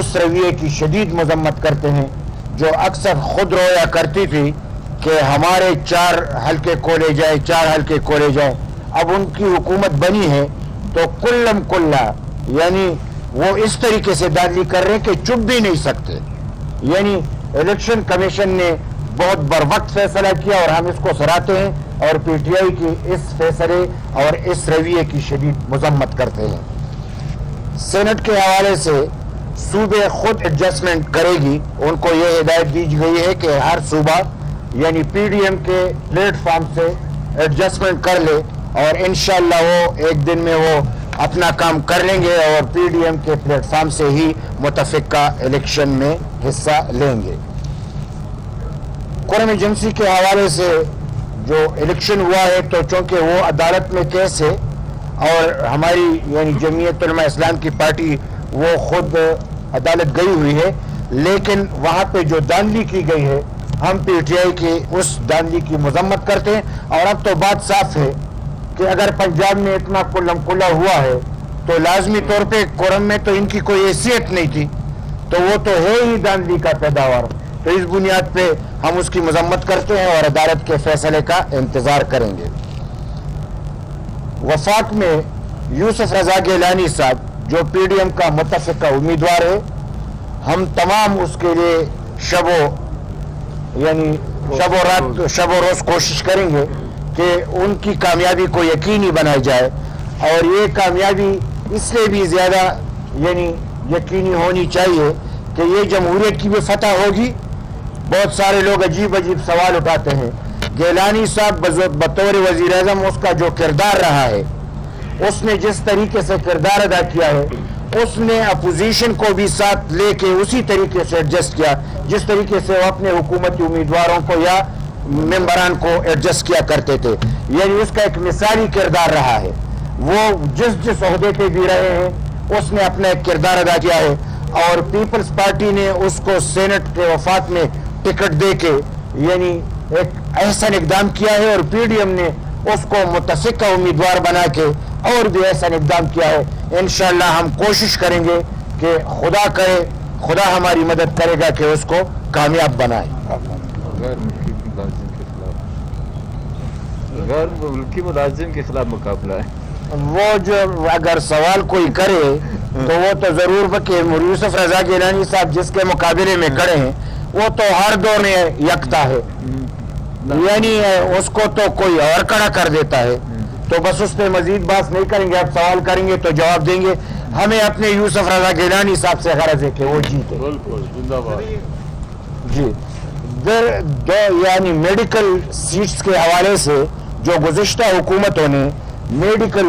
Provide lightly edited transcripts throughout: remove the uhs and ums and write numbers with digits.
اس رویے کی شدید مذمت کرتے ہیں جو اکثر خود رویا کرتی تھی کہ ہمارے 4 حلقے کھولے جائے 4 حلقے کھولے جائیں. اب ان کی حکومت بنی ہے تو کلم کلا یعنی وہ اس طریقے سے داخلی کر رہے ہیں کہ چپ بھی نہیں سکتے. یعنی الیکشن کمیشن نے بہت بروقت فیصلہ کیا اور ہم اس کو سراہتے ہیں اور پی ٹی آئی کی اس فیصلے اور اس رویے کی شدید مذمت کرتے ہیں. سینٹ کے حوالے سے صوبے خود ایڈجسٹمنٹ کرے گی. ان کو یہ ہدایت دی گئی ہے کہ ہر صوبہ یعنی پی ڈی ایم کے پلیٹ فارم سے ایڈجسٹمنٹ کر لے اور انشاءاللہ وہ ایک دن میں وہ اپنا کام کر لیں گے اور پی ڈی ایم کے پلیٹ فارم سے ہی متفقہ الیکشن میں حصہ لیں گے. قرم ایجنسی کے حوالے سے جو الیکشن ہوا ہے تو چونکہ وہ عدالت میں کیس ہے اور ہماری یعنی جمعیت علماء اسلام کی پارٹی وہ خود عدالت گئی ہوئی ہے، لیکن وہاں پہ جو دھاندلی کی گئی ہے ہم پی ٹی آئی کی اس دھاندلی کی مذمت کرتے ہیں. اور اب تو بات صاف ہے کہ اگر پنجاب میں اتنا کلم کلا ہوا ہے تو لازمی طور پہ قرم میں تو ان کی کوئی حیثیت نہیں تھی، تو وہ تو ہے ہی دھاندلی کا پیداوار. تو اس بنیاد پہ ہم اس کی مذمت کرتے ہیں اور عدالت کے فیصلے کا انتظار کریں گے. وفاق میں یوسف رضا گیلانی صاحب جو پی ڈی ایم کا متفقہ امیدوار ہے، ہم تمام اس کے لیے شب و روز کوشش کریں گے کہ ان کی کامیابی کو یقینی بنائی جائے. اور یہ کامیابی اس لیے بھی زیادہ یعنی یقینی ہونی چاہیے کہ یہ جمہوریت کی بھی فتح ہوگی. بہت سارے لوگ عجیب سوال اٹھاتے ہیں. گیلانی صاحب بطور وزیر اعظم اس کا جو کردار رہا ہے، اس نے جس طریقے سے کردار ادا کیا ہے، اس نے اپوزیشن کو بھی ساتھ لے کے اسی طریقے سے ایڈجسٹ کیا جس طریقے سے وہ اپنے حکومتی امیدواروں کو یا ممبران کو ایڈجسٹ کیا کرتے تھے. یعنی اس کا ایک مثالی کردار رہا ہے. وہ جس عہدے پہ بھی رہے ہیں اس نے اپنا ایک کردار ادا کیا ہے اور پیپلز پارٹی نے اس کو سینٹ کے وفاق میں ٹکٹ دے کے یعنی ایک احسن اقدام کیا ہے اور پی ڈی ایم نے اس کو متفقہ امیدوار بنا کے اور بھی احسن اقدام کیا ہے. انشاءاللہ ہم کوشش کریں گے کہ خدا کرے خدا ہماری مدد کرے گا کہ اس کو کامیاب بنائے. غیر ملکی ملازم کے خلاف مقابلہ ہے. وہ جو اگر سوال کوئی کرے تو وہ تو ضرور کہ یوسف رضا گیلانی صاحب جس کے مقابلے میں کھڑے ہیں وہ تو ہر دور میں یکتا ہے، یعنی اس کو تو کوئی اور کھڑا کر دیتا ہے. تو بس اس پہ مزید بات نہیں کریں گے. اب سوال کریں گے تو جواب دیں گے. ہمیں اپنے یوسف رضا گیلانی صاحب سے غرض ہے کہ وہ جیتے. جی یعنی میڈیکل سیٹس کے حوالے سے جو گزشتہ حکومتوں نے میڈیکل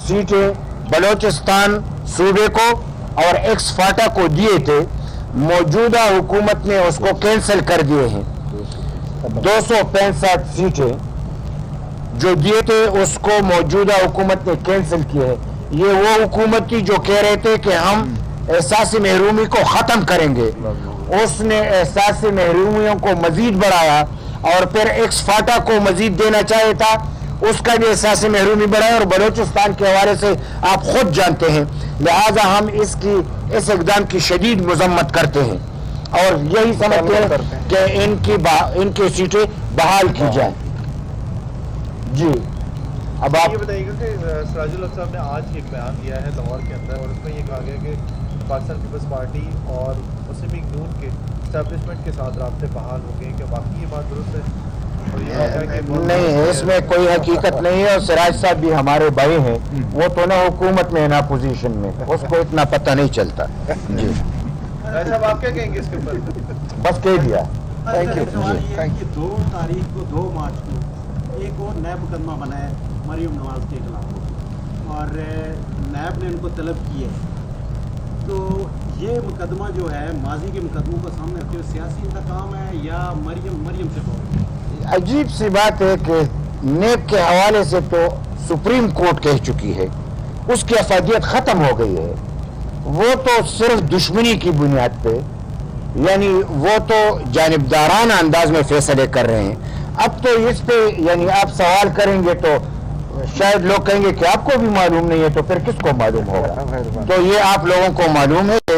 سیٹیں بلوچستان صوبے کو اور ایکس فاٹا کو دیے تھے، موجودہ حکومت نے اس کو کینسل کر دیے ہیں. 265 سیٹیں جو دیے تھے اس کو موجودہ حکومت نے کینسل کیے ہیں. یہ وہ حکومت تھی جو کہہ رہے تھے کہ ہم احساس محرومی کو ختم کریں گے. اس نے احساس محرومیوں کو مزید بڑھایا اور پھر ایکس فاٹا کو مزید دینا چاہے تھا، اس کا بھی احساس محرومی بڑھایا اور بلوچستان کے حوالے سے آپ خود جانتے ہیں. لہذا ہم اس اقدام کی شدید مذمت کرتے ہیں اور یہی سمجھتے ہیں کہ ان کی سیٹیں بحال کی جائیں. جی اب آپ یہ بتائیے گا کہ سراج الحق صاحب نے آج ایک بیان دیا ہے لاہور کے اندر اور اس میں یہ کہا گیا کہ پاکستان پیپلز پارٹی اور مسلم لیگ نون کے اسٹیبلشمنٹ کے ساتھ رابطے بحال ہو گئے. کہ واقعی یہ بات درست ہے؟ نہیں، اس میں کوئی حقیقت نہیں ہے. اور سراج صاحب بھی ہمارے بھائی ہیں، وہ تو نہ حکومت میں نہ پوزیشن میں، اس کو اتنا پتہ نہیں چلتا. جی صاحب آپ کیا کہیں گے اس کے اوپر؟ بس کہہ دیا. Thank you. 2 تاریخ کو 2 مارچ کو ایک اور نیا مقدمہ بنا ہے مریم نواز کے خلاف اور نیب نے ان کو طلب کی ہے. تو یہ مقدمہ جو ہے ماضی کے مقدموں کو سامنے رکھتے ہوئے سیاسی انتقام ہے یا مریم سے بہت عجیب سی بات ہے کہ نیب کے حوالے سے تو سپریم کورٹ کہہ چکی ہے، اس کی افادیت ختم ہو گئی ہے. وہ تو صرف دشمنی کی بنیاد پہ یعنی وہ تو جانبدارانہ انداز میں فیصلے کر رہے ہیں. اب تو اس پہ یعنی آپ سوال کریں گے تو شاید لوگ کہیں گے کہ آپ کو بھی معلوم نہیں ہے، تو پھر کس کو معلوم ہوگا؟ تو یہ آپ لوگوں کو معلوم ہے کہ